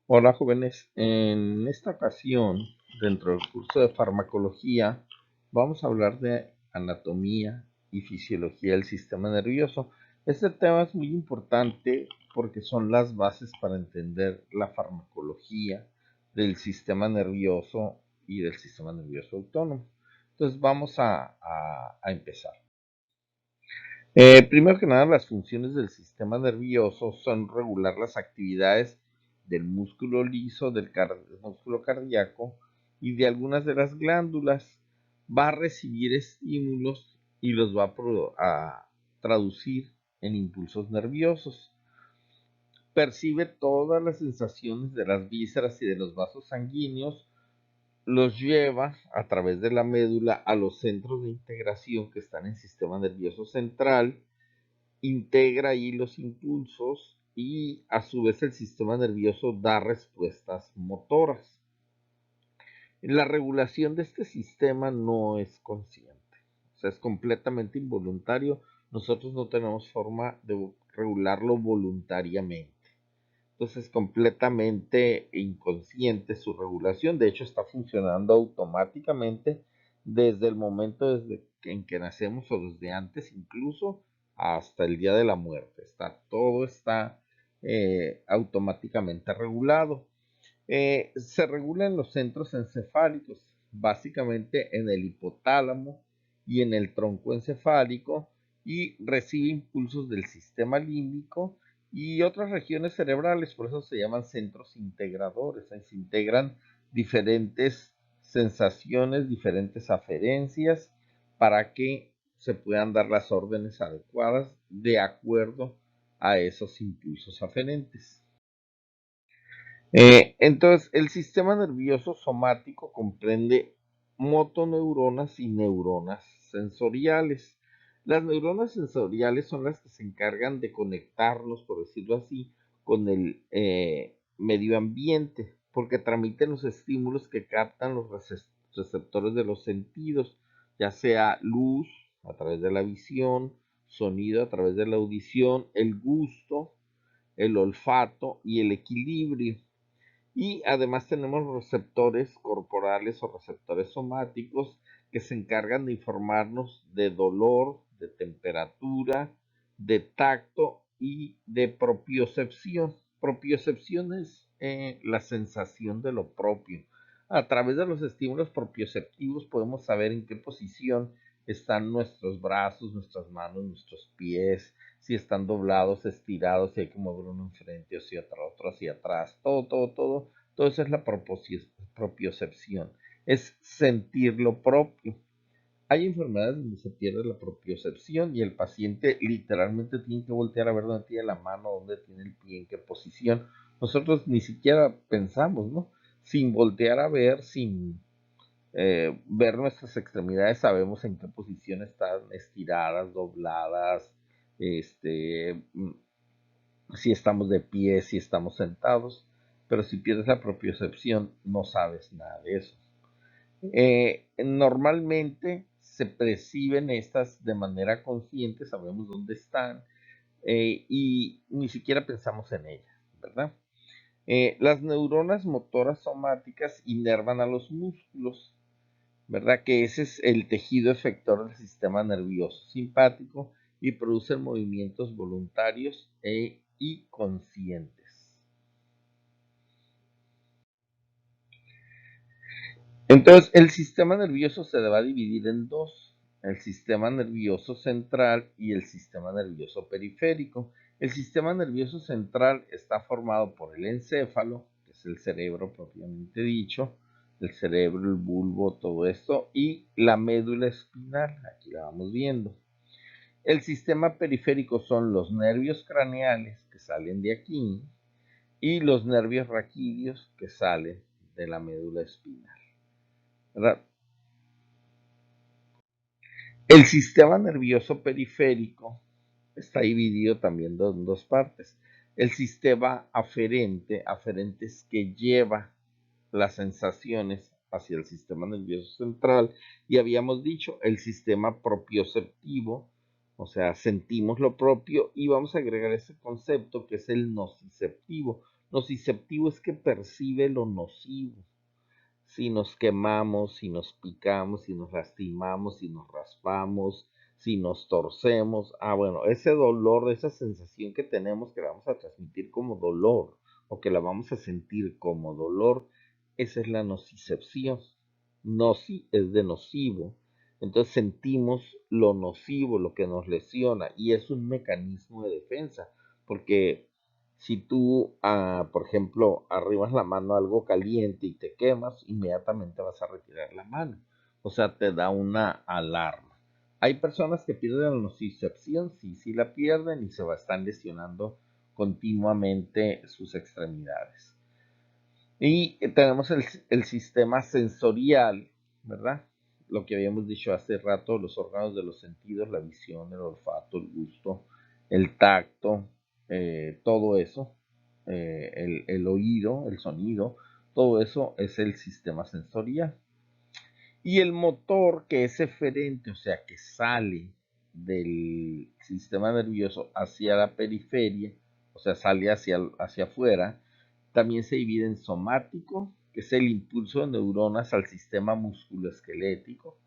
Hola jóvenes, en esta ocasión, dentro del curso de farmacología, vamos a hablar de anatomía y fisiología del sistema nervioso. Este tema es muy importante porque son las bases para entender la farmacología del sistema nervioso y del sistema nervioso autónomo. Entonces vamos a empezar. Primero que nada, las funciones del sistema nervioso son regular las actividades del músculo liso, del músculo cardíaco y de algunas de las glándulas. Va a recibir estímulos y los va a traducir en impulsos nerviosos. Percibe todas las sensaciones de las vísceras y de los vasos sanguíneos, los lleva a través de la médula a los centros de integración que están en el sistema nervioso central, integra ahí los impulsos y a su vez el sistema nervioso da respuestas motoras. La regulación de este sistema no es consciente, o sea, es completamente involuntario. Nosotros no tenemos forma de regularlo voluntariamente. Entonces es completamente inconsciente su regulación. De hecho, está funcionando automáticamente desde el momento en que nacemos o desde antes incluso hasta el día de la muerte. Todo está automáticamente regulado. Se regula en los centros encefálicos, básicamente en el hipotálamo y en el tronco encefálico, y recibe impulsos del sistema límbico y otras regiones cerebrales. Por eso se llaman centros integradores. Ahí se integran diferentes sensaciones, diferentes aferencias para que se puedan dar las órdenes adecuadas de acuerdo a esos impulsos aferentes. Entonces, el sistema nervioso somático comprende motoneuronas y neuronas sensoriales. Las neuronas sensoriales son las que se encargan de conectarnos, por decirlo así, con el medio ambiente, porque transmiten los estímulos que captan los receptores de los sentidos, ya sea luz a través de la visión, sonido a través de la audición, el gusto, el olfato y el equilibrio. Y además tenemos receptores corporales o receptores somáticos que se encargan de informarnos de dolor, de temperatura, de tacto y de propiocepción. Propiocepción es la sensación de lo propio. A través de los estímulos propioceptivos podemos saber en qué posición están nuestros brazos, nuestras manos, nuestros pies, si están doblados, estirados, si hay que mover uno enfrente o si otro hacia atrás, todo eso es la propiocepción, es sentir lo propio. Hay enfermedades donde se pierde la propiocepción y el paciente literalmente tiene que voltear a ver dónde tiene la mano, dónde tiene el pie, en qué posición. Nosotros ni siquiera pensamos, ¿no? Sin voltear a ver, sin ver nuestras extremidades, sabemos en qué posición están estiradas, dobladas, este, si estamos de pie, si estamos sentados, pero si pierdes la propiocepción no sabes nada de eso. Normalmente se perciben estas de manera consciente, sabemos dónde están y ni siquiera pensamos en ellas, ¿verdad? Las neuronas motoras somáticas inervan a los músculos, ¿verdad? Que ese es el tejido efector del sistema nervioso simpático y producen movimientos voluntarios y conscientes. Entonces, el sistema nervioso se va a dividir en dos, el sistema nervioso central y el sistema nervioso periférico. El sistema nervioso central está formado por el encéfalo, que es el cerebro propiamente dicho, el cerebro, el bulbo, todo esto, y la médula espinal, aquí la vamos viendo. El sistema periférico son los nervios craneales que salen de aquí y los nervios raquídeos que salen de la médula espinal, ¿verdad? El sistema nervioso periférico está dividido también en dos partes. El sistema aferente es que lleva las sensaciones hacia el sistema nervioso central, y habíamos dicho el sistema propioceptivo, o sea, sentimos lo propio, y vamos a agregar ese concepto que es el nociceptivo. Nociceptivo es que percibe lo nocivo. Si nos quemamos, si nos picamos, si nos lastimamos, si nos raspamos, si nos torcemos. Bueno, ese dolor, esa sensación que tenemos que la vamos a transmitir como dolor o que la vamos a sentir como dolor, esa es la nocicepción. Noci es de nocivo. Entonces sentimos lo nocivo, lo que nos lesiona, y es un mecanismo de defensa, porque si tú, por ejemplo, arrimas la mano a algo caliente y te quemas, inmediatamente vas a retirar la mano. O sea, te da una alarma. Hay personas que pierden la nocicepción, sí, sí la pierden y están lesionando continuamente sus extremidades. Y tenemos el sistema sensorial, ¿verdad? Lo que habíamos dicho hace rato, los órganos de los sentidos, la visión, el olfato, el gusto, el tacto, todo eso, el oído, el sonido, todo eso es el sistema sensorial. Y el motor que es eferente, o sea, que sale del sistema nervioso hacia la periferia, o sea, sale hacia afuera, también se divide en somático, que es el impulso de neuronas al sistema musculoesquelético,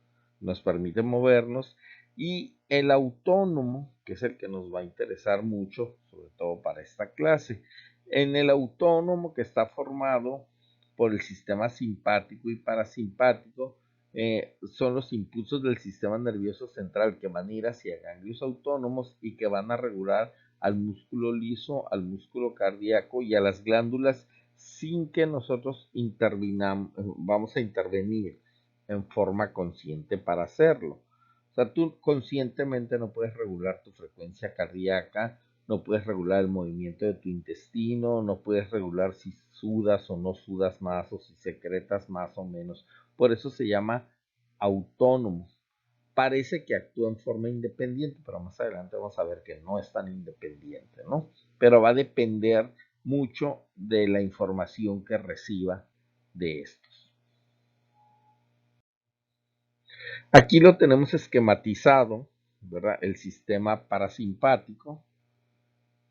nos permite movernos, y el autónomo, que es el que nos va a interesar mucho, sobre todo para esta clase. En el autónomo, que está formado por el sistema simpático y parasimpático, son los impulsos del sistema nervioso central que van a ir hacia ganglios autónomos y que van a regular al músculo liso, al músculo cardíaco y a las glándulas sin que nosotros vamos a intervenir en forma consciente para hacerlo. O sea, tú conscientemente no puedes regular tu frecuencia cardíaca, no puedes regular el movimiento de tu intestino, no puedes regular si sudas o no sudas más o si secretas más o menos. Por eso se llama autónomo. Parece que actúa en forma independiente, pero más adelante vamos a ver que no es tan independiente, ¿no? Pero va a depender mucho de la información que reciba de estos. Aquí lo tenemos esquematizado, ¿verdad? El sistema parasimpático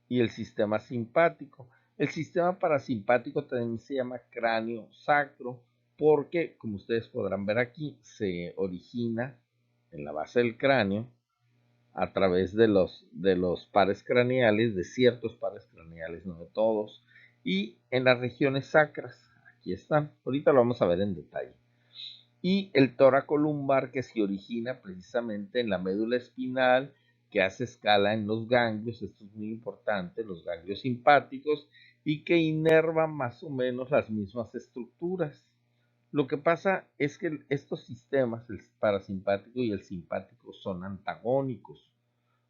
y el sistema simpático. El sistema parasimpático también se llama cráneo sacro porque, como ustedes podrán ver aquí, se origina en la base del cráneo a través de los pares craneales, de ciertos pares craneales, no de todos, y en las regiones sacras. Aquí están. Ahorita lo vamos a ver en detalle. Y el toracolumbar, que se origina precisamente en la médula espinal, que hace escala en los ganglios, esto es muy importante, los ganglios simpáticos, y que inerva más o menos las mismas estructuras. Lo que pasa es que estos sistemas, el parasimpático y el simpático, son antagónicos.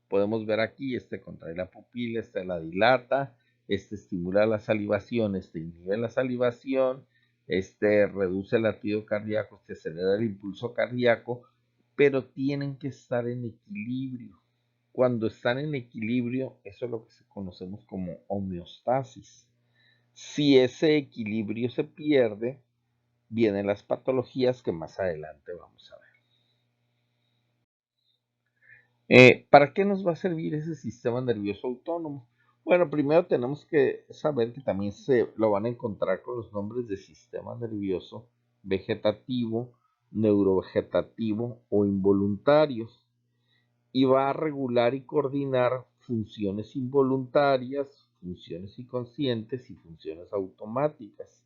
Podemos ver aquí, este contrae la pupila, este la dilata, este estimula la salivación, este inhibe la salivación, este reduce el latido cardíaco, este acelera el impulso cardíaco, pero tienen que estar en equilibrio. Cuando están en equilibrio, eso es lo que conocemos como homeostasis. Si ese equilibrio se pierde, vienen las patologías que más adelante vamos a ver. ¿Para qué nos va a servir ese sistema nervioso autónomo? Bueno, primero tenemos que saber que también se lo van a encontrar con los nombres de sistema nervioso vegetativo, neurovegetativo o involuntarios, y va a regular y coordinar funciones involuntarias, funciones inconscientes y funciones automáticas.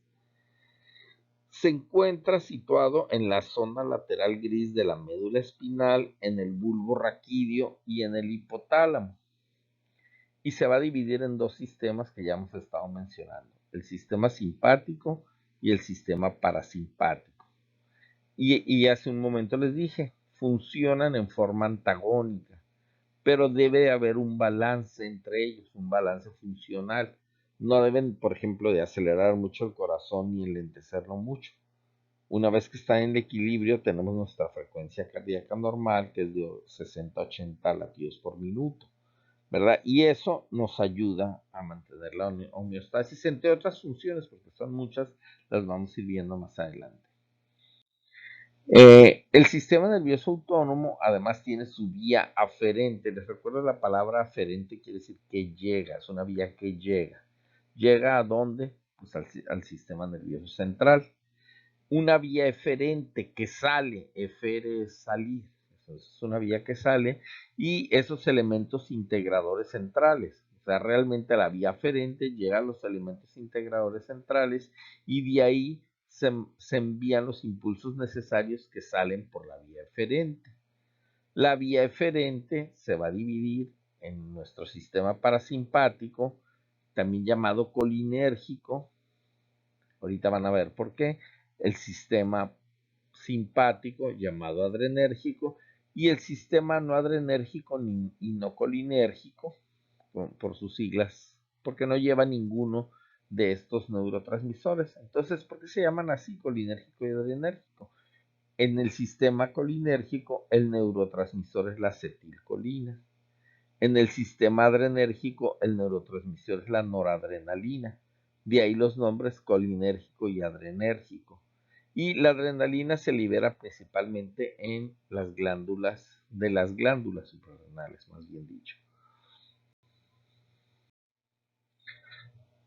Se encuentra situado en la zona lateral gris de la médula espinal, en el bulbo raquídeo y en el hipotálamo. Y se va a dividir en dos sistemas que ya hemos estado mencionando, el sistema simpático y el sistema parasimpático. Y hace un momento les dije, funcionan en forma antagónica, pero debe haber un balance entre ellos, un balance funcional. No deben, por ejemplo, de acelerar mucho el corazón ni enlentecerlo mucho. Una vez que está en el equilibrio, tenemos nuestra frecuencia cardíaca normal, que es de 60 a 80 latidos por minuto, ¿verdad? Y eso nos ayuda a mantener la homeostasis, entre otras funciones, porque son muchas, las vamos a ir viendo más adelante. El sistema nervioso autónomo además tiene su vía aferente. Les recuerdo la palabra aferente, quiere decir que llega, es una vía que llega. ¿Llega a dónde? Pues al sistema nervioso central. Una vía eferente que sale, efere es salir, es una vía que sale, y esos elementos integradores centrales. O sea, realmente la vía aferente llega a los elementos integradores centrales y de ahí se envían los impulsos necesarios que salen por la vía eferente. La vía eferente se va a dividir en nuestro sistema parasimpático, también llamado colinérgico. Ahorita van a ver por qué. El sistema simpático, llamado adrenérgico, y el sistema no adrenérgico y no colinérgico, por sus siglas, porque no lleva ninguno de estos neurotransmisores. Entonces, ¿por qué se llaman así, colinérgico y adrenérgico? En el sistema colinérgico, el neurotransmisor es la acetilcolina. En el sistema adrenérgico, el neurotransmisor es la noradrenalina. De ahí los nombres colinérgico y adrenérgico. Y la adrenalina se libera principalmente en las glándulas suprarrenales, más bien dicho.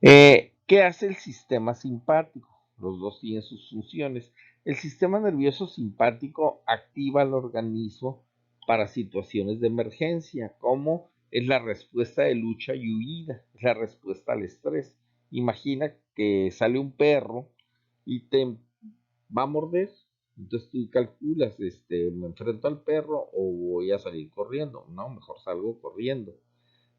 ¿Qué hace el sistema simpático? Los dos tienen sus funciones. El sistema nervioso simpático activa al organismo para situaciones de emergencia, como es la respuesta de lucha y huida, es la respuesta al estrés. Imagina que sale un perro y te va a morder, entonces tú calculas, me enfrento al perro o voy a salir corriendo. No, mejor salgo corriendo.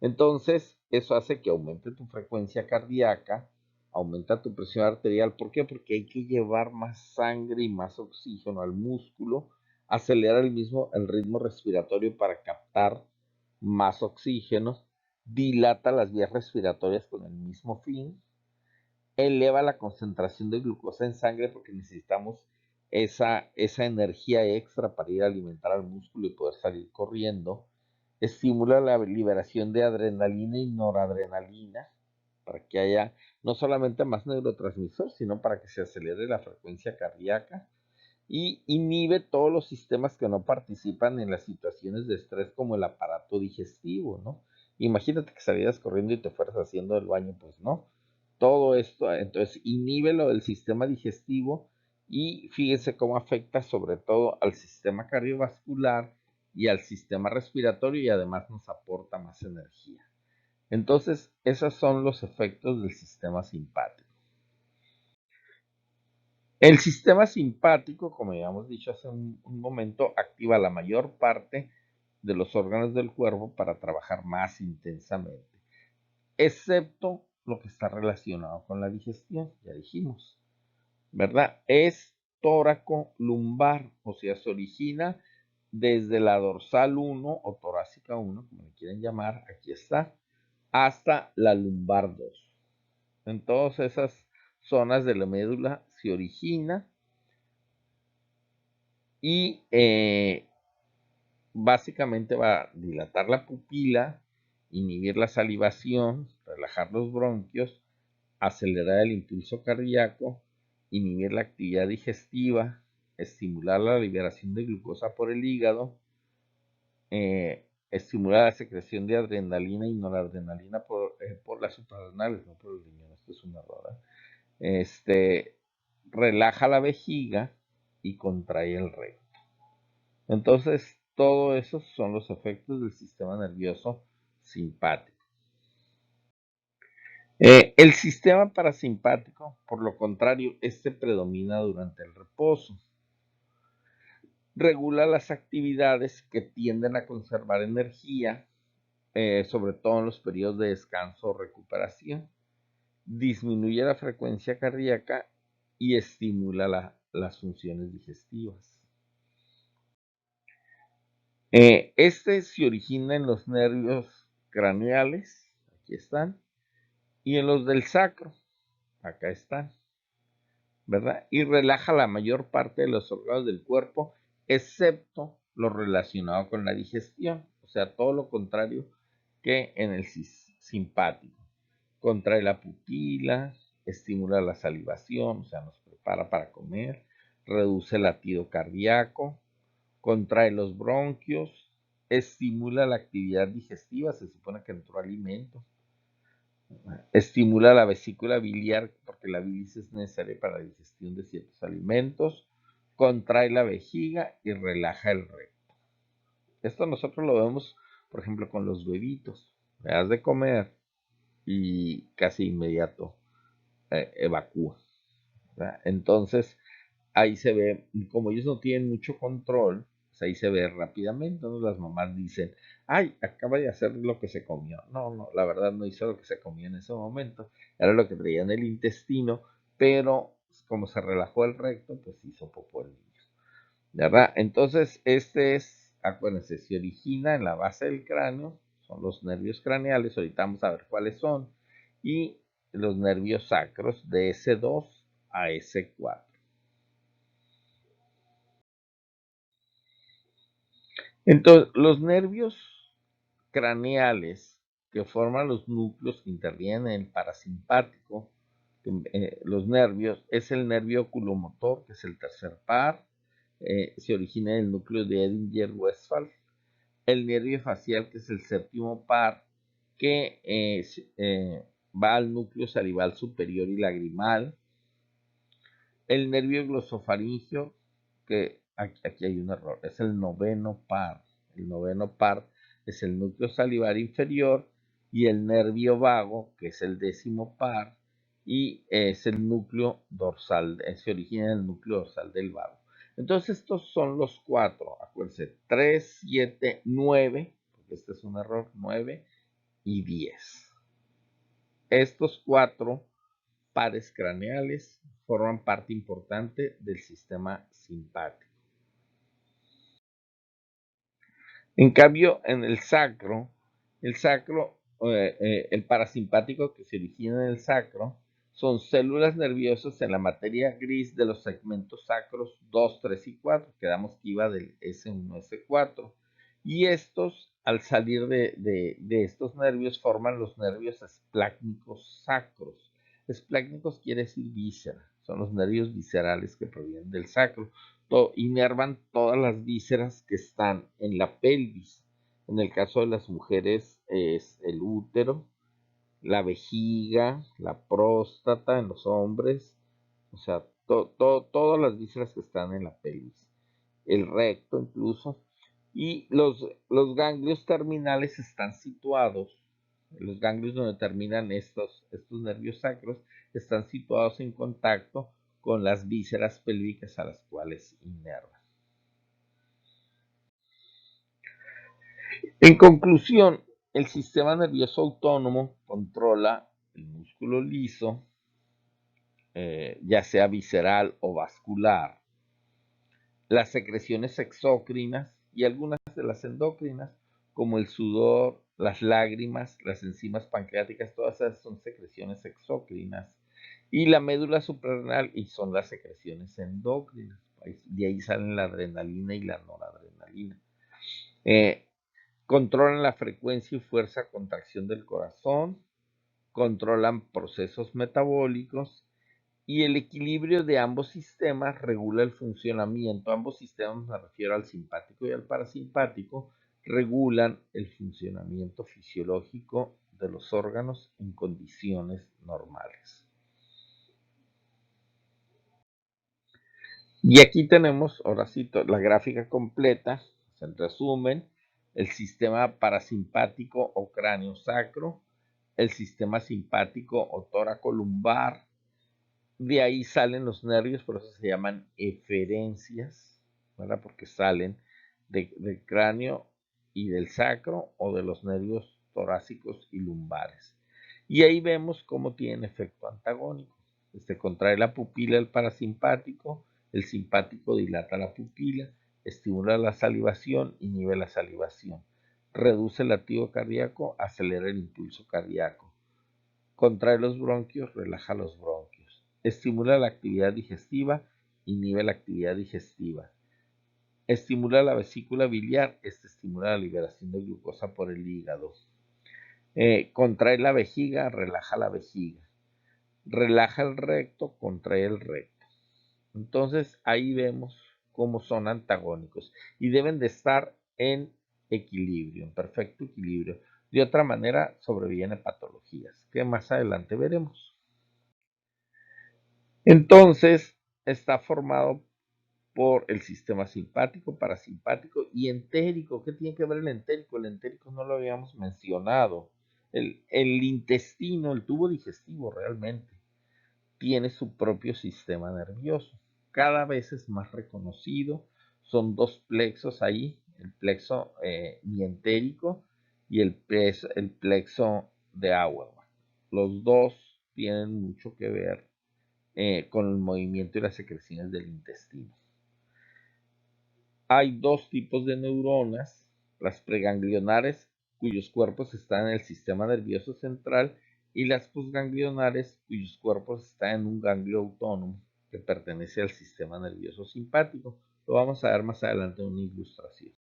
Entonces, eso hace que aumente tu frecuencia cardíaca, aumenta tu presión arterial. ¿Por qué? Porque hay que llevar más sangre y más oxígeno al músculo, acelera el ritmo respiratorio para captar más oxígeno, dilata las vías respiratorias con el mismo fin, eleva la concentración de glucosa en sangre porque necesitamos esa energía extra para ir a alimentar al músculo y poder salir corriendo. Estimula la liberación de adrenalina y noradrenalina para que haya no solamente más neurotransmisor, sino para que se acelere la frecuencia cardíaca y inhibe todos los sistemas que no participan en las situaciones de estrés como el aparato digestivo, ¿no? Imagínate que salieras corriendo y te fueras haciendo el baño, pues no. Todo esto, entonces, inhibe lo del sistema digestivo y fíjense cómo afecta sobre todo al sistema cardiovascular y al sistema respiratorio y además nos aporta más energía. Entonces, esos son los efectos del sistema simpático. El sistema simpático, como ya hemos dicho hace un momento, activa la mayor parte de los órganos del cuerpo para trabajar más intensamente, excepto lo que está relacionado con la digestión, ya dijimos, ¿verdad? Es tóraco-lumbar, o sea, se origina desde la dorsal 1 o torácica 1, como le quieren llamar, aquí está, hasta la lumbar 2. En todas esas zonas de la médula se origina y básicamente va a dilatar la pupila, inhibir la salivación, relajar los bronquios, acelerar el impulso cardíaco, inhibir la actividad digestiva, estimular la liberación de glucosa por el hígado, estimular la secreción de adrenalina y noradrenalina por las suprarrenales, no por el riñón. Esto es un error. Relaja la vejiga y contrae el recto. Entonces, todo eso son los efectos del sistema nervioso simpático. El sistema parasimpático, por lo contrario, este predomina durante el reposo. Regula las actividades que tienden a conservar energía, sobre todo en los periodos de descanso o recuperación. Disminuye la frecuencia cardíaca y estimula las funciones digestivas. Este se origina en los nervios craneales, aquí están, y en los del sacro, acá están, ¿verdad? Y relaja la mayor parte de los órganos del cuerpo, excepto lo relacionado con la digestión, o sea, todo lo contrario que en el simpático. Contrae la pupila, estimula la salivación, o sea, nos prepara para comer, reduce el latido cardíaco, contrae los bronquios, estimula la actividad digestiva, se supone que entró alimento, Estimula la vesícula biliar porque la bilis es necesaria para la digestión de ciertos alimentos. Contrae la vejiga y relaja el recto. Esto nosotros lo vemos, por ejemplo, con los bebitos. Le das de comer y casi inmediato evacúa. ¿Verdad? Entonces, ahí se ve, como ellos no tienen mucho control, pues ahí se ve rápidamente. Entonces las mamás dicen, ay, acaba de hacer lo que se comió. No, no, la verdad no hizo lo que se comió en ese momento. Era lo que traía en el intestino, pero como se relajó el recto, pues hizo popó el niño. ¿Verdad? Entonces, acuérdense, se origina en la base del cráneo, son los nervios craneales, ahorita vamos a ver cuáles son, y los nervios sacros de S2 a S4. Entonces, los nervios craneales que forman los núcleos que intervienen en el parasimpático, los nervios, es el nervio oculomotor, que es el tercer par, se origina en el núcleo de Edinger-Westphal, el nervio facial, que es el séptimo par, que va al núcleo salival superior y lagrimal, el nervio glosofaringio, que aquí hay un error, es el noveno par. El noveno par es el núcleo salivar inferior y el nervio vago, que es el décimo par, y es el núcleo dorsal, se origina en el núcleo dorsal del vago. Entonces estos son los cuatro, acuérdense, 3, 7, 9, porque este es un error, 9 y 10. Estos cuatro pares craneales forman parte importante del sistema simpático. En cambio, en el sacro, el parasimpático que se origina en el sacro, son células nerviosas en la materia gris de los segmentos sacros 2, 3 y 4. Quedamos que iba del S1 a S4. Y estos, al salir de estos nervios, forman los nervios esplácnicos sacros. Esplácnicos quiere decir víscera, son los nervios viscerales que provienen del sacro. Inervan todas las vísceras que están en la pelvis. En el caso de las mujeres es el útero, la vejiga, la próstata en los hombres, o sea, todas las vísceras que están en la pelvis, el recto incluso, y los ganglios terminales están situados, los ganglios donde terminan estos nervios sacros, están situados en contacto con las vísceras pélvicas a las cuales inervan. En conclusión, el sistema nervioso autónomo controla el músculo liso, ya sea visceral o vascular, las secreciones exócrinas y algunas de las endócrinas, como el sudor, las lágrimas, las enzimas pancreáticas, todas esas son secreciones exócrinas. Y la médula suprarrenal y son las secreciones endócrinas. De ahí salen la adrenalina y la noradrenalina. Eh, Controlan la frecuencia y fuerza de contracción del corazón, controlan procesos metabólicos y el equilibrio de ambos sistemas regula el funcionamiento. Ambos sistemas, me refiero al simpático y al parasimpático, regulan el funcionamiento fisiológico de los órganos en condiciones normales. Y aquí tenemos, ahora sí, la gráfica completa. En resumen, el sistema parasimpático o cráneo sacro, el sistema simpático o tóraco lumbar. De ahí salen los nervios, por eso se llaman eferencias, ¿verdad? Porque salen del cráneo y del sacro o de los nervios torácicos y lumbares. Y ahí vemos cómo tienen efecto antagónico. Contrae la pupila el parasimpático, el simpático dilata la pupila, estimula la salivación, inhibe la salivación, reduce el latido cardíaco, acelera el impulso cardíaco, contrae los bronquios, relaja los bronquios, estimula la actividad digestiva, inhibe la actividad digestiva, estimula la vesícula biliar, estimula la liberación de glucosa por el hígado, contrae la vejiga, relaja la vejiga, relaja el recto, contrae el recto. Entonces ahí vemos cómo son antagónicos y deben de estar en equilibrio, en perfecto equilibrio. De otra manera, sobrevienen patologías, que más adelante veremos. Entonces, está formado por el sistema simpático, parasimpático y entérico. ¿Qué tiene que ver el entérico? El entérico no lo habíamos mencionado. El intestino, el tubo digestivo realmente, tiene su propio sistema nervioso. Cada vez es más reconocido. Son dos plexos ahí, el plexo mientérico y el plexo de Auerbach. Los dos tienen mucho que ver con el movimiento y las secreciones del intestino. Hay dos tipos de neuronas, las preganglionares, cuyos cuerpos están en el sistema nervioso central, y las postganglionares, cuyos cuerpos están en un ganglio autónomo que pertenece al sistema nervioso simpático. Lo vamos a ver más adelante en una ilustración.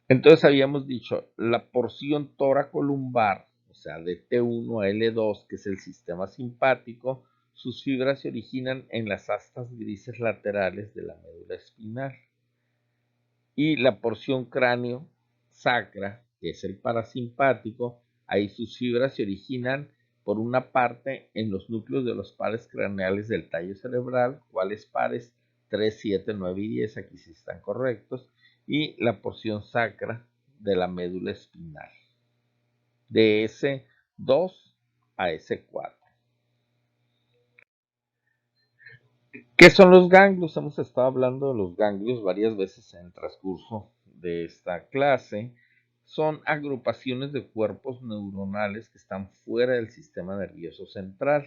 Entonces habíamos dicho, la porción toracolumbar, o sea, de T1 a L2, que es el sistema simpático, sus fibras se originan en las astas grises laterales de la médula espinal. Y la porción cráneo sacra, que es el parasimpático, ahí sus fibras se originan por una parte en los núcleos de los pares craneales del tallo cerebral, cuáles pares 3, 7, 9 y 10, aquí sí están correctos, y la porción sacra de la médula espinal, de S2 a S4. ¿Qué son los ganglios? Hemos estado hablando de los ganglios varias veces en el transcurso de esta clase. Son agrupaciones de cuerpos neuronales que están fuera del sistema nervioso central.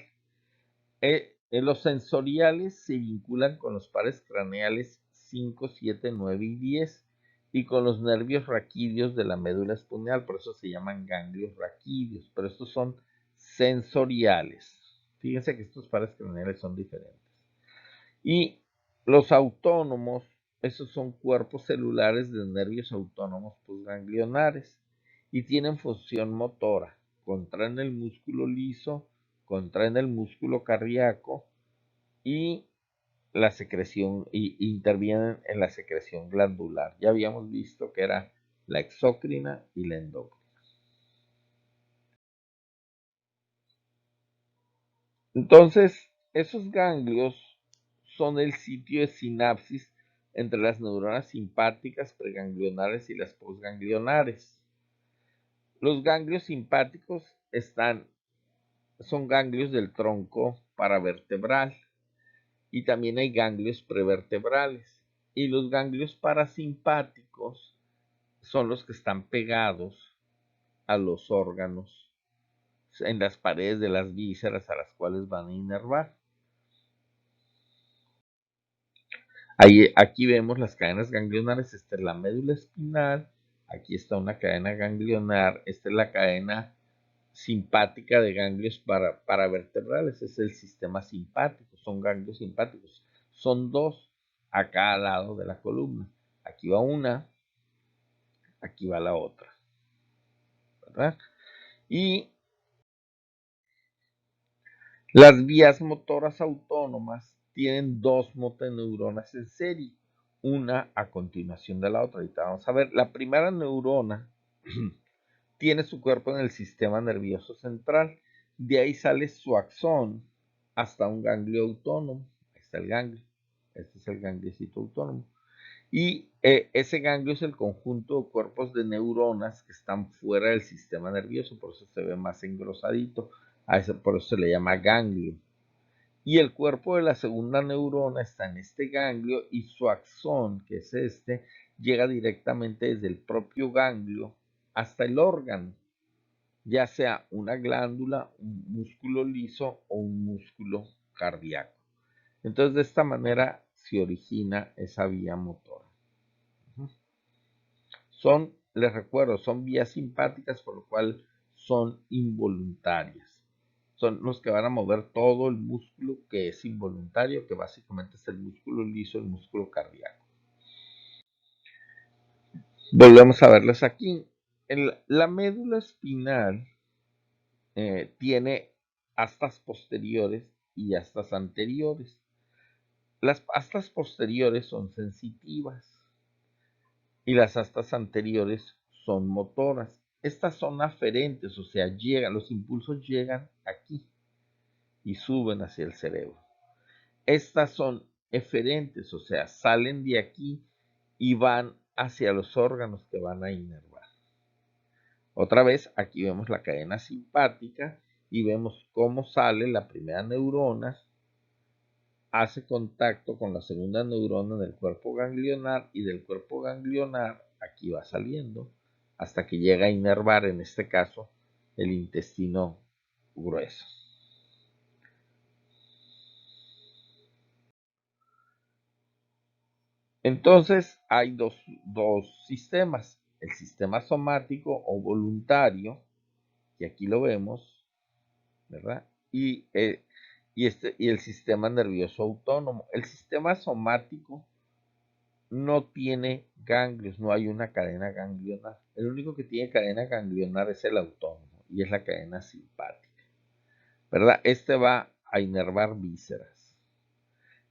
Los sensoriales se vinculan con los pares craneales 5, 7, 9 y 10 y con los nervios raquídeos de la médula espinal, por eso se llaman ganglios raquídeos, pero estos son sensoriales. Fíjense que estos pares craneales son diferentes. Y los autónomos, esos son cuerpos celulares de nervios autónomos postganglionares y tienen función motora. Contraen el músculo liso, contraen el músculo cardíaco y la secreción y intervienen en la secreción glandular. Ya habíamos visto que era la exócrina y la endocrina. Entonces, esos ganglios son el sitio de sinapsis entre las neuronas simpáticas, preganglionares y las postganglionares. Los ganglios simpáticos son ganglios del tronco paravertebral y también hay ganglios prevertebrales. Y los ganglios parasimpáticos son los que están pegados a los órganos en las paredes de las vísceras a las cuales van a inervar. Aquí vemos las cadenas ganglionares. Esta es la médula espinal, aquí está una cadena ganglionar, esta es la cadena simpática de ganglios paravertebrales, es el sistema simpático, son ganglios simpáticos, son dos a cada lado de la columna. Aquí va una, aquí va la otra, ¿verdad? Y las vías motoras autónomas tienen dos motoneuronas en serie, una a continuación de la otra. Ahorita vamos a ver. La primera neurona tiene su cuerpo en el sistema nervioso central. De ahí sale su axón hasta un ganglio autónomo. Ahí está el ganglio. Este es el gangliocito autónomo. Y ese ganglio es el conjunto de cuerpos de neuronas que están fuera del sistema nervioso, por eso se ve más engrosadito, por eso se le llama ganglio. Y el cuerpo de la segunda neurona está en este ganglio y su axón, que es este, llega directamente desde el propio ganglio hasta el órgano, ya sea una glándula, un músculo liso o un músculo cardíaco. Entonces, de esta manera se origina esa vía motora. Les recuerdo, son vías simpáticas, por lo cual son involuntarias. Son los que van a mover todo el músculo que es involuntario, que básicamente es el músculo liso, el músculo cardíaco. Volvemos a verlos aquí. La médula espinal tiene astas posteriores y astas anteriores. Las astas posteriores son sensitivas y las astas anteriores son motoras. Estas son aferentes, o sea, los impulsos llegan aquí y suben hacia el cerebro. Estas son eferentes, o sea, salen de aquí y van hacia los órganos que van a inervar. Otra vez, aquí vemos la cadena simpática y vemos cómo sale la primera neurona, hace contacto con la segunda neurona del cuerpo ganglionar y del cuerpo ganglionar aquí va saliendo hasta que llega a inervar, en este caso, el intestino grueso. Entonces hay dos sistemas, el sistema somático o voluntario, que aquí lo vemos, ¿verdad? Y el sistema nervioso autónomo. El sistema somático no tiene ganglios, no hay una cadena ganglionar. El único que tiene cadena ganglionar es el autónomo y es la cadena simpática, ¿verdad? Este va a inervar vísceras.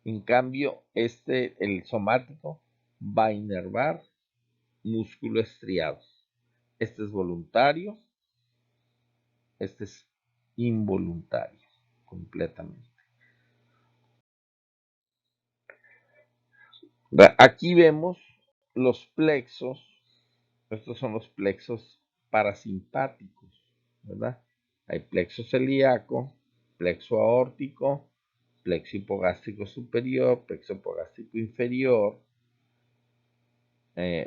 En cambio, el somático, va a inervar músculo estriado. Este es voluntario, este es involuntario, completamente. Aquí vemos los plexos, estos son los plexos parasimpáticos, ¿verdad? Hay plexo celíaco, plexo aórtico, plexo hipogástrico superior, plexo hipogástrico inferior,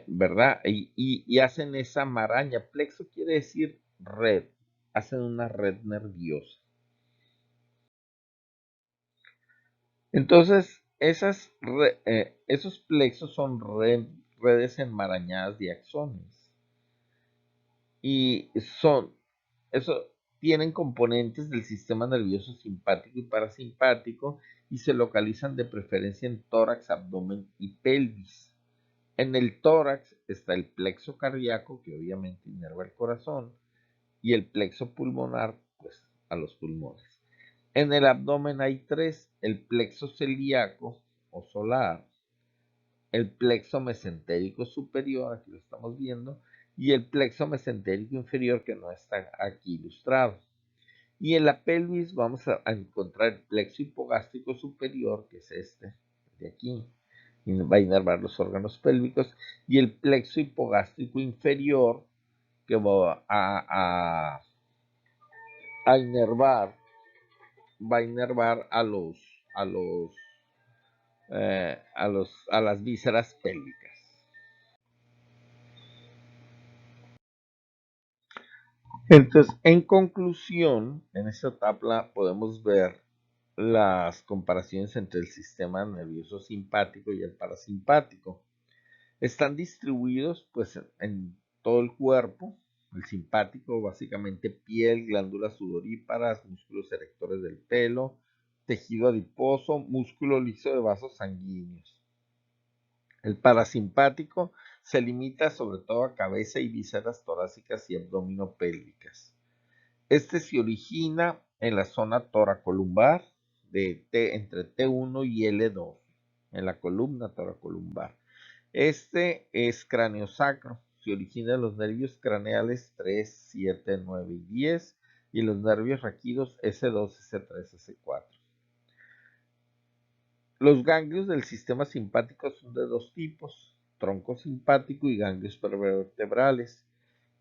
¿verdad? Y hacen esa maraña. Plexo quiere decir red, hacen una red nerviosa. Entonces, esos plexos son redes enmarañadas de axones. Y eso tienen componentes del sistema nervioso simpático y parasimpático y se localizan de preferencia en tórax, abdomen y pelvis. En el tórax está el plexo cardíaco, que obviamente inerva el corazón, y el plexo pulmonar, pues a los pulmones. En el abdomen hay tres: el plexo celíaco o solar, el plexo mesentérico superior, aquí lo estamos viendo, y el plexo mesentérico inferior, que no está aquí ilustrado. Y en la pelvis vamos a encontrar el plexo hipogástrico superior, que es este de aquí, y va a inervar los órganos pélvicos, y el plexo hipogástrico inferior, que va a inervar, a las vísceras pélvicas. Entonces, en conclusión, en esta tabla podemos ver las comparaciones entre el sistema nervioso simpático y el parasimpático. Están distribuidos pues en todo el cuerpo. El simpático, básicamente piel, glándulas sudoríparas, músculos erectores del pelo, tejido adiposo, músculo liso de vasos sanguíneos. El parasimpático se limita sobre todo a cabeza y vísceras torácicas y abdominopélvicas. Este se origina en la zona toracolumbar entre T1 y L2, en la columna toracolumbar. Este es craneosacro, se origina en los nervios craneales 3, 7, 9 y 10 y los nervios raquídeos S2, S3, S4. Los ganglios del sistema simpático son de dos tipos: tronco simpático y ganglios prevertebrales.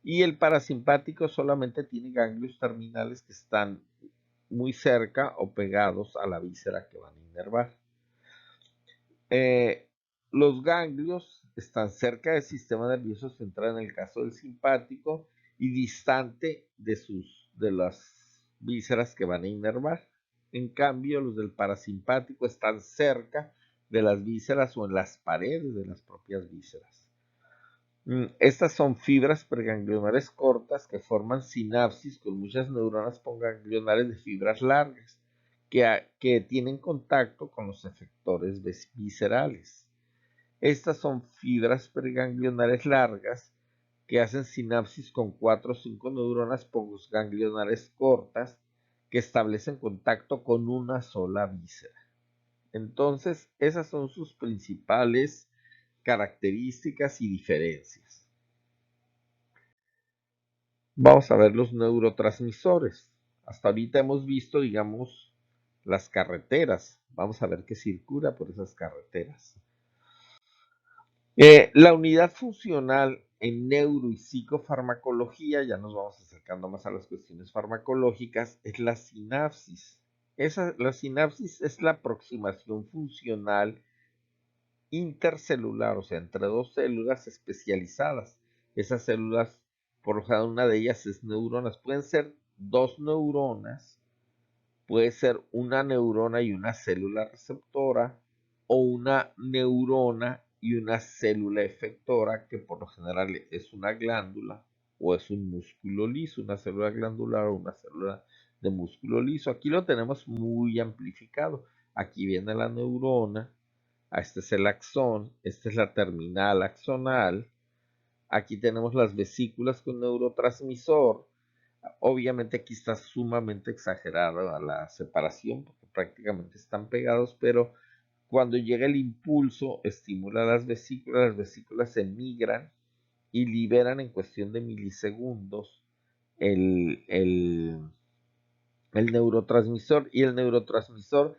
Y el parasimpático solamente tiene ganglios terminales que están muy cerca o pegados a la víscera que van a inervar. Los ganglios están cerca del sistema nervioso central en el caso del simpático y distante de las vísceras que van a inervar. En cambio, los del parasimpático están cerca de las vísceras o en las paredes de las propias vísceras. Estas son fibras preganglionares cortas que forman sinapsis con muchas neuronas postganglionares de fibras largas que tienen contacto con los efectores viscerales. Estas son fibras preganglionares largas que hacen sinapsis con 4 o 5 neuronas postganglionares cortas que establecen contacto con una sola víscera. Entonces, esas son sus principales características y diferencias. Vamos a ver los neurotransmisores. Hasta ahorita hemos visto, digamos, las carreteras. Vamos a ver qué circula por esas carreteras. La unidad funcional en neuro y psicofarmacología, ya nos vamos acercando más a las cuestiones farmacológicas, es la sinapsis. La sinapsis es la aproximación funcional intercelular, o sea, entre dos células especializadas. Esas células, por lo general, una de ellas es neuronas. Pueden ser dos neuronas, puede ser una neurona y una célula receptora, o una neurona y una célula efectora, que por lo general es una glándula o es un músculo liso, una célula glandular o una célula de músculo liso. Aquí lo tenemos muy amplificado. Aquí viene la neurona, este es el axón, esta es la terminal axonal. Aquí tenemos las vesículas con neurotransmisor. Obviamente aquí está sumamente exagerada la separación porque prácticamente están pegados, pero cuando llega el impulso estimula las vesículas se migran y liberan en cuestión de milisegundos el, el, el neurotransmisor, y el neurotransmisor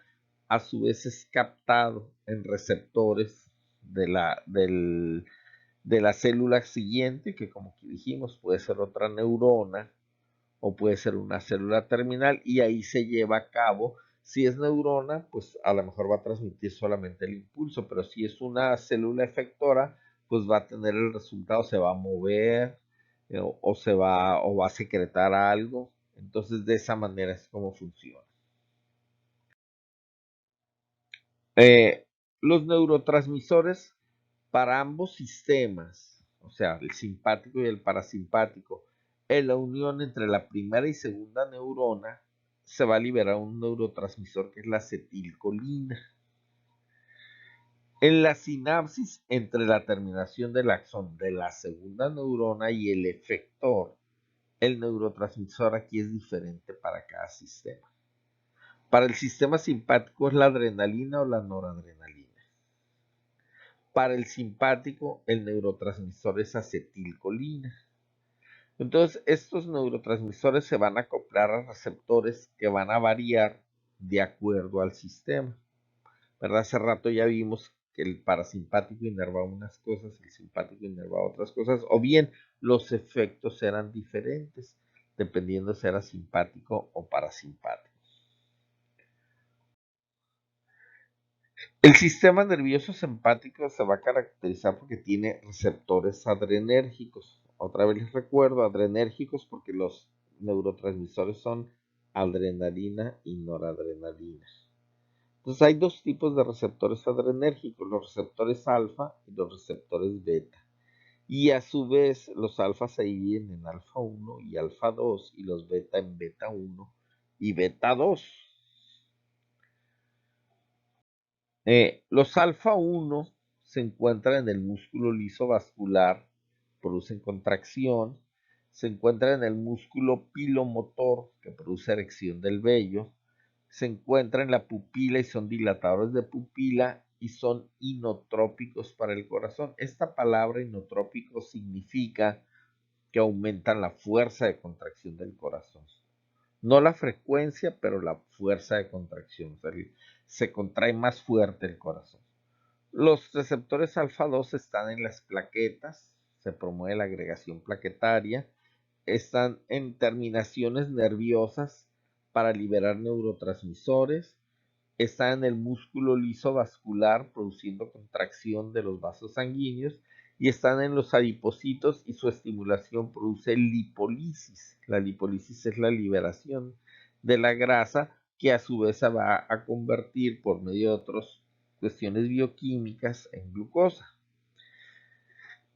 a su vez es captado en receptores de la célula siguiente, que como dijimos puede ser otra neurona o puede ser una célula terminal, y ahí se lleva a cabo. Si es neurona, pues a lo mejor va a transmitir solamente el impulso, pero si es una célula efectora, pues va a tener el resultado, se va a mover o va a secretar algo. Entonces de esa manera es como funciona. Eh, los neurotransmisores para ambos sistemas, o sea, el simpático y el parasimpático, en la unión entre la primera y segunda neurona, se va a liberar un neurotransmisor que es la acetilcolina. En la sinapsis entre la terminación del axón de la segunda neurona y el efector, el neurotransmisor aquí es diferente para cada sistema. Para el sistema simpático es la adrenalina o la noradrenalina. Para el simpático, el neurotransmisor es acetilcolina. Entonces, estos neurotransmisores se van a acoplar a receptores que van a variar de acuerdo al sistema. ¿Verdad? Hace rato ya vimos que el parasimpático inervaba unas cosas, el simpático inervaba otras cosas, o bien los efectos eran diferentes, dependiendo si era simpático o parasimpático. El sistema nervioso simpático se va a caracterizar porque tiene receptores adrenérgicos. Otra vez les recuerdo, adrenérgicos porque los neurotransmisores son adrenalina y noradrenalina. Entonces hay dos tipos de receptores adrenérgicos, los receptores alfa y los receptores beta. Y a su vez los alfa se dividen en alfa 1 y alfa 2 y los beta en beta 1 y beta 2. Los alfa 1 se encuentran en el músculo liso vascular, producen contracción, se encuentran en el músculo pilomotor, que produce erección del vello, se encuentran en la pupila y son dilatadores de pupila y son inotrópicos para el corazón. Esta palabra inotrópico significa que aumentan la fuerza de contracción del corazón. No la frecuencia, pero la fuerza de contracción. O sea, se contrae más fuerte el corazón. Los receptores alfa 2 están en las plaquetas, se promueve la agregación plaquetaria, están en terminaciones nerviosas para liberar neurotransmisores, están en el músculo liso vascular produciendo contracción de los vasos sanguíneos y están en los adipocitos y su estimulación produce lipólisis. La lipólisis es la liberación de la grasa que a su vez se va a convertir por medio de otras cuestiones bioquímicas en glucosa.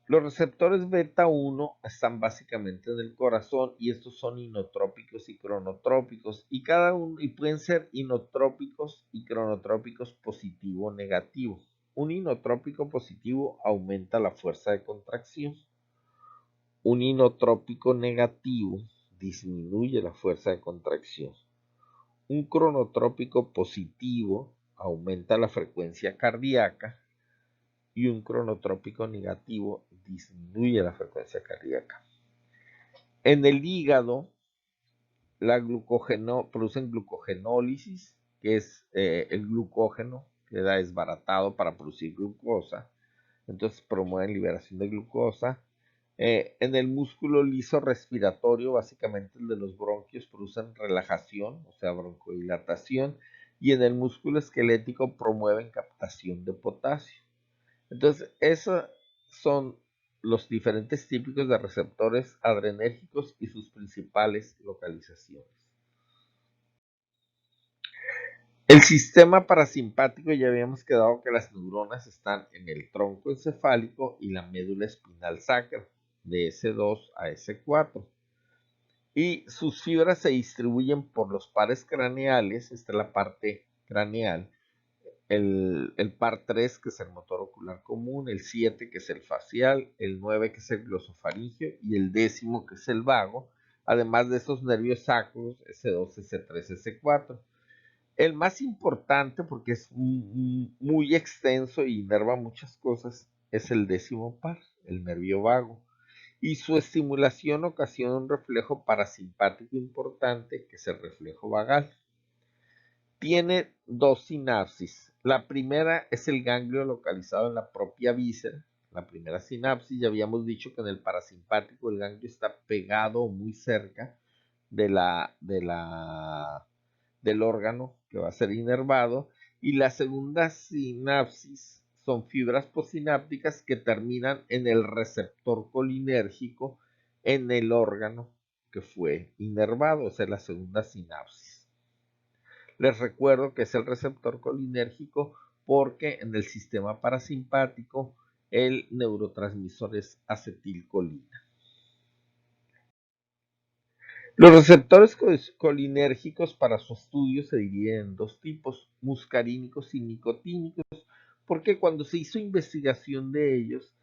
Los receptores beta 1 están básicamente en el corazón y estos son inotrópicos y cronotrópicos y cada uno y pueden ser inotrópicos y cronotrópicos positivo o negativo. Un inotrópico positivo aumenta la fuerza de contracción. Un inotrópico negativo disminuye la fuerza de contracción. Un cronotrópico positivo aumenta la frecuencia cardíaca y un cronotrópico negativo disminuye la frecuencia cardíaca. En el hígado, producen glucogenólisis, que es el glucógeno que queda desbaratado para producir glucosa. Entonces promueven liberación de glucosa. En el músculo liso respiratorio, básicamente el de los bronquios, producen relajación, o sea, broncodilatación. Y en el músculo esquelético promueven captación de potasio. Entonces, esos son los diferentes típicos de receptores adrenérgicos y sus principales localizaciones. El sistema parasimpático, ya habíamos quedado que las neuronas están en el tronco encefálico y la médula espinal sacra, de S2 a S4. Y sus fibras se distribuyen por los pares craneales, esta es la parte craneal, el par 3, que es el motor ocular común, el 7, que es el facial, el 9, que es el glosofaringeo, y el 10, que es el vago, además de esos nervios sacros, S2, S3, S4. El más importante, porque es muy extenso y inerva muchas cosas, es el 10 par, el nervio vago. Y su estimulación ocasiona un reflejo parasimpático importante, que es el reflejo vagal. Tiene dos sinapsis. La primera es el ganglio localizado en la propia víscera. La primera sinapsis, ya habíamos dicho que en el parasimpático el ganglio está pegado o muy cerca de del órgano que va a ser inervado. Y la segunda sinapsis son fibras postsinápticas que terminan en el receptor colinérgico en el órgano que fue inervado, o sea, la segunda sinapsis. Les recuerdo que es el receptor colinérgico porque en el sistema parasimpático el neurotransmisor es acetilcolina. Los receptores colinérgicos para su estudio se dividen en dos tipos, muscarínicos y nicotínicos, porque cuando se hizo investigación de ellos,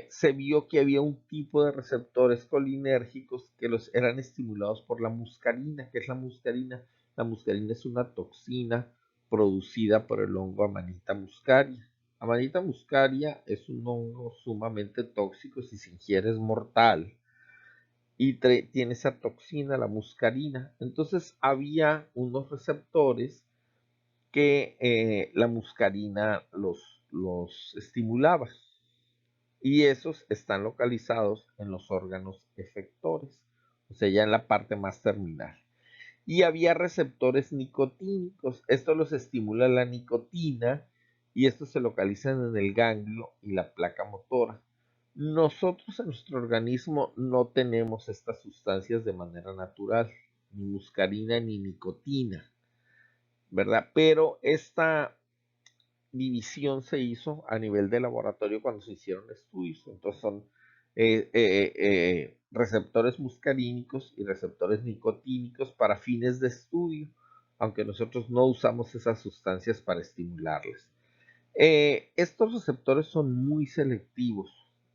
se vio que había un tipo de receptores colinérgicos que los eran estimulados por la muscarina. ¿Qué es la muscarina? La muscarina es una toxina producida por el hongo Amanita muscaria. Amanita muscaria es un hongo sumamente tóxico, si se ingiere es mortal y tiene esa toxina, la muscarina. Entonces había unos receptores que la muscarina los estimulaba y esos están localizados en los órganos efectores, o sea, ya en la parte más terminal. Y había receptores nicotínicos, esto los estimula la nicotina y estos se localizan en el ganglio y la placa motora. Nosotros en nuestro organismo no tenemos estas sustancias de manera natural, ni muscarina ni nicotina, ¿verdad? Pero esta división se hizo a nivel de laboratorio cuando se hicieron estudios. Entonces son receptores muscarínicos y receptores nicotínicos para fines de estudio, aunque nosotros no usamos esas sustancias para estimularlas. Estos receptores son muy selectivos.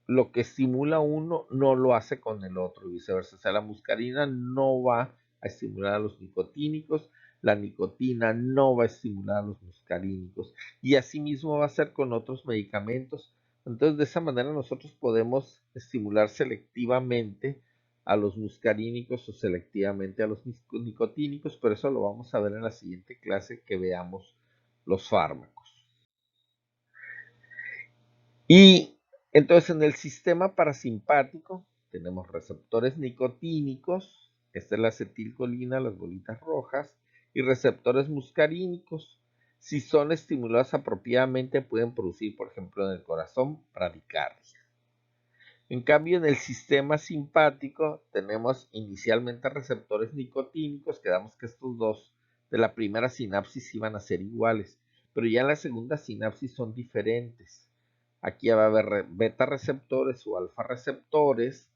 Lo que estimula uno no lo hace con el otro y viceversa. O sea, la muscarina no va a estimular a los nicotínicos, la nicotina no va a estimular a los muscarínicos y asimismo va a ser con otros medicamentos. Entonces, de esa manera nosotros podemos estimular selectivamente a los muscarínicos o selectivamente a los nicotínicos, pero eso lo vamos a ver en la siguiente clase que veamos los fármacos. Y entonces en el sistema parasimpático tenemos receptores nicotínicos, esta es la acetilcolina, las bolitas rojas, y receptores muscarínicos. Si son estimulados apropiadamente pueden producir, por ejemplo, en el corazón, bradicardia. En cambio, en el sistema simpático tenemos inicialmente receptores nicotínicos, quedamos que estos dos de la primera sinapsis iban a ser iguales, pero ya en la segunda sinapsis son diferentes. Aquí va a haber beta receptores o alfa receptores.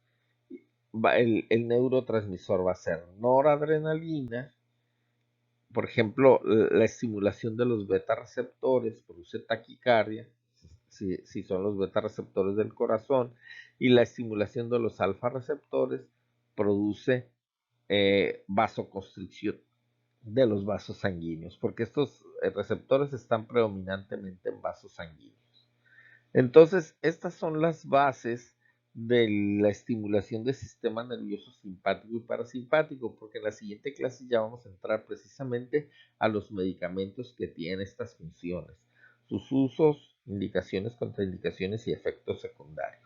El neurotransmisor va a ser noradrenalina. Por ejemplo, la estimulación de los beta receptores produce taquicardia, si son los beta receptores del corazón, y la estimulación de los alfa receptores produce vasoconstricción de los vasos sanguíneos, porque estos receptores están predominantemente en vasos sanguíneos. Entonces, estas son las bases de la estimulación del sistema nervioso simpático y parasimpático, porque en la siguiente clase ya vamos a entrar precisamente a los medicamentos que tienen estas funciones, sus usos, indicaciones, contraindicaciones y efectos secundarios.